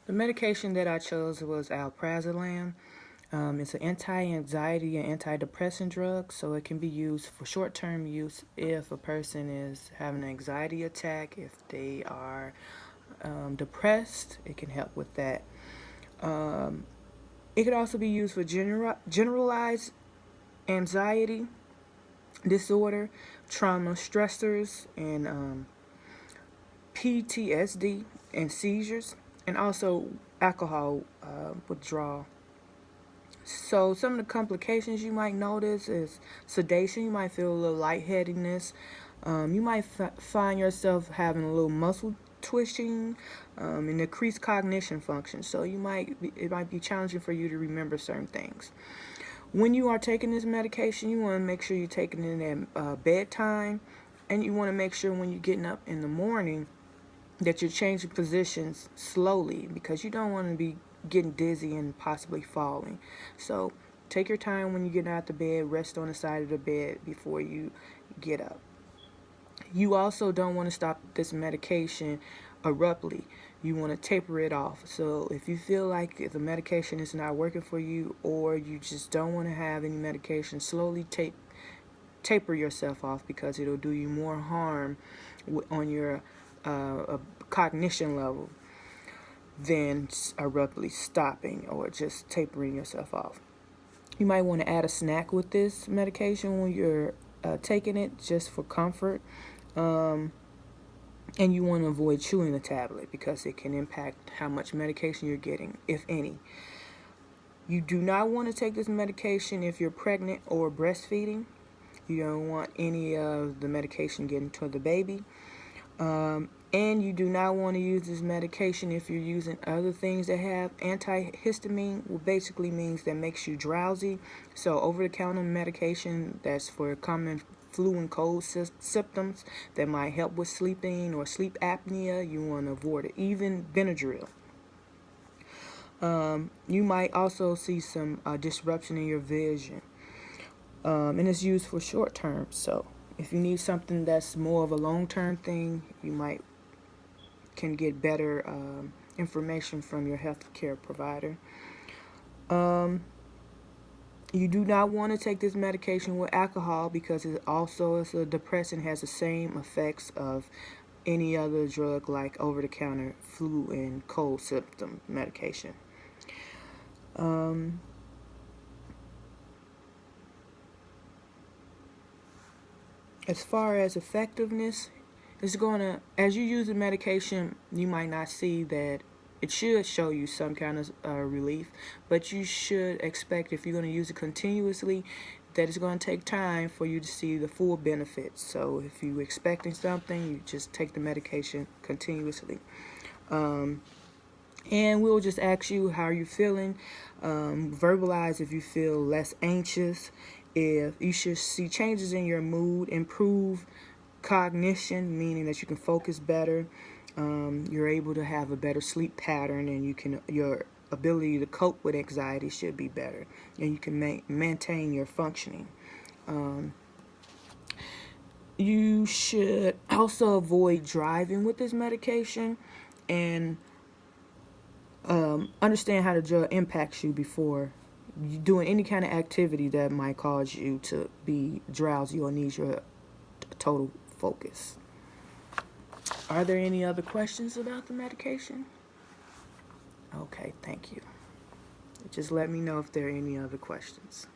The medication that I chose was Alprazolam. It's an anti-anxiety and antidepressant drug, so it can be used for short-term use if a person is having an anxiety attack, if they are depressed, it can help with that. Um, it could also be used for generalized anxiety disorder, trauma stressors, and PTSD and seizures, and also alcohol withdrawal. So some of the complications you might notice is sedation. You might feel a little lightheadedness. You might find yourself having a little muscle twitching and increased cognition function. So it might be challenging for you to remember certain things. When you are taking this medication, you want to make sure you're taking it at bedtime, and you want to make sure when you're getting up in the morning that you're changing positions slowly because you don't want to be getting dizzy and possibly falling. So take your time when you get out the bed, rest on the side of the bed before you get up. You also don't want to stop this medication abruptly. You want to taper it off. So if you feel like the medication is not working for you, or you just don't want to have any medication, slowly taper yourself off because it'll do you more harm on your cognition level than abruptly stopping or just tapering yourself off. You might want to add a snack with this medication when you're taking it, just for comfort. Um, and you want to avoid chewing the tablet because it can impact how much medication you're getting, if any. You do not want to take this medication if you're pregnant or breastfeeding. You don't want any of the medication getting to the baby. And you do not want to use this medication if you're using other things that have antihistamine, which basically means that makes you drowsy. So over-the-counter medication that's for common flu and cold symptoms that might help with sleeping or sleep apnea, you want to avoid it. Even Benadryl. You might also see some disruption in your vision. And it's used for short term. So if you need something that's more of a long-term thing, you can get better information from your healthcare provider. You do not want to take this medication with alcohol because it also is a depressant, has the same effects of any other drug like over-the-counter flu and cold symptom medication. As far as effectiveness, as you use the medication, you might not see that it should show you some kind of relief, but you should expect, if you're going to use it continuously, that it's going to take time for you to see the full benefits. So if you're expecting something, you just take the medication continuously. And we'll just ask you how you're feeling. Verbalize if you feel less anxious, if you should see changes in your mood, improve cognition, meaning that you can focus better. You're able to have a better sleep pattern, and your ability to cope with anxiety should be better, and you can maintain your functioning. You should also avoid driving with this medication, and understand how the drug impacts you before you doing any kind of activity that might cause you to be drowsy or need your total focus. Are there any other questions about the medication? Okay, thank you. Just let me know if there are any other questions.